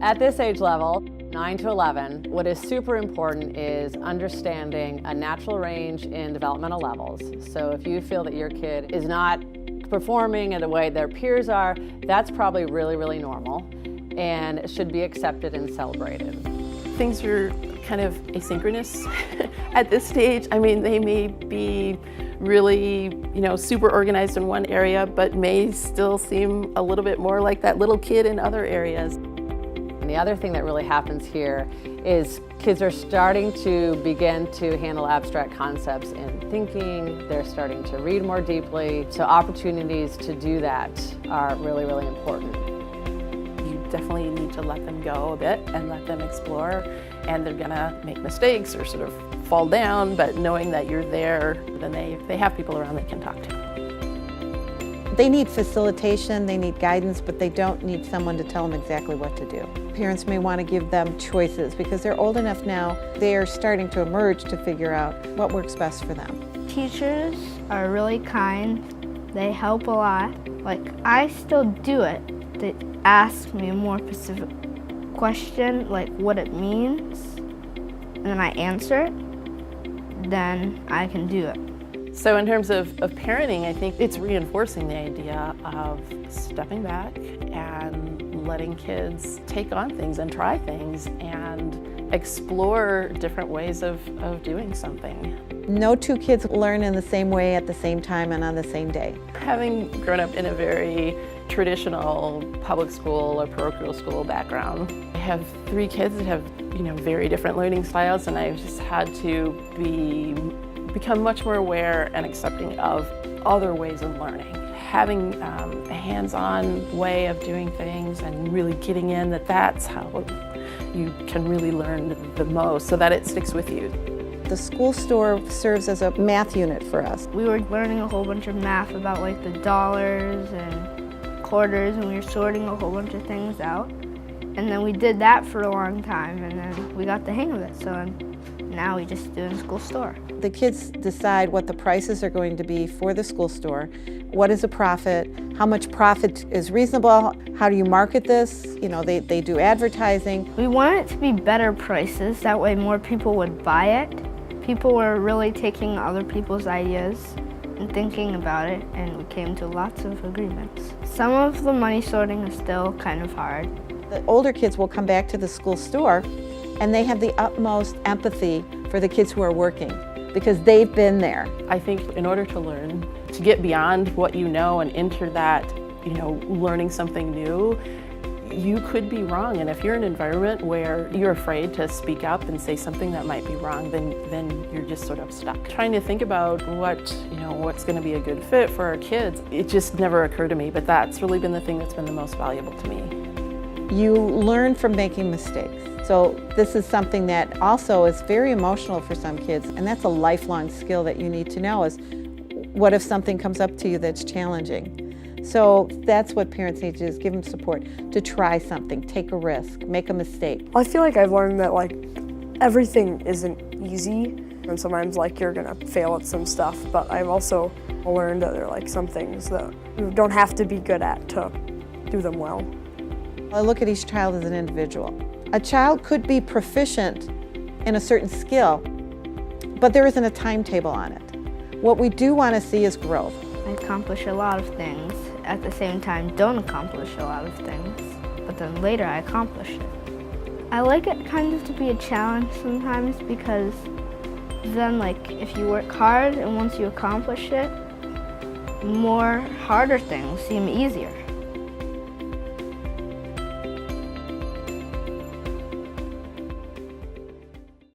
At this age level, 9 to 11, what is super important is understanding a natural range in developmental levels. So if you feel that your kid is not performing in the way their peers are, that's probably really, really normal and should be accepted and celebrated. Things are kind of asynchronous at this stage. I mean, they may be really, super organized in one area, but may still seem a little bit more like that little kid in other areas. And the other thing that really happens here is kids are starting to begin to handle abstract concepts in thinking. They're starting to read more deeply. So opportunities to do that are really, really important. You definitely need to let them go a bit and let them explore. And they're gonna make mistakes or sort of fall down, but knowing that you're there, then they have people around they can talk to. They need facilitation, they need guidance, but they don't need someone to tell them exactly what to do. Parents may want to give them choices because they're old enough now, they're starting to emerge to figure out what works best for them. Teachers are really kind, they help a lot. Like, I still do it. They ask me a more specific question, like what it means, and then I answer it, then I can do it. So in terms of parenting, I think it's reinforcing the idea of stepping back and letting kids take on things and try things and explore different ways of doing something. No two kids learn in the same way at the same time and on the same day. Having grown up in a very traditional public school or parochial school background, I have 3 kids that have very different learning styles, and I've just had to become much more aware and accepting of other ways of learning. Having a hands-on way of doing things and really getting in that's how you can really learn the most so that it sticks with you. The school store serves as a math unit for us. We were learning a whole bunch of math about like the dollars and quarters, and we were sorting a whole bunch of things out. And then we did that for a long time, and then we got the hang of it. So now we just do it in the school store. The kids decide what the prices are going to be for the school store, what is a profit, how much profit is reasonable, how do you market this, they do advertising. We want it to be better prices, that way more people would buy it. People were really taking other people's ideas and thinking about it, and we came to lots of agreements. Some of the money sorting is still kind of hard. The older kids will come back to the school store and they have the utmost empathy for the kids who are working because they've been there. I think in order to learn, to get beyond what you know and enter that, learning something new, you could be wrong. And if you're in an environment where you're afraid to speak up and say something that might be wrong, then you're just sort of stuck. Trying to think about what's going to be a good fit for our kids, it just never occurred to me, but that's really been the thing that's been the most valuable to me. You learn from making mistakes. So this is something that also is very emotional for some kids, and that's a lifelong skill that you need to know is what if something comes up to you that's challenging. So that's what parents need to do, is give them support to try something, take a risk, make a mistake. I feel like I've learned that everything isn't easy, and sometimes you're gonna fail at some stuff, but I've also learned that there are some things that you don't have to be good at to do them well. I look at each child as an individual. A child could be proficient in a certain skill, but there isn't a timetable on it. What we do want to see is growth. I accomplish a lot of things, at the same time don't accomplish a lot of things, but then later I accomplish it. I like it kind of to be a challenge sometimes because then if you work hard and once you accomplish it, more harder things seem easier.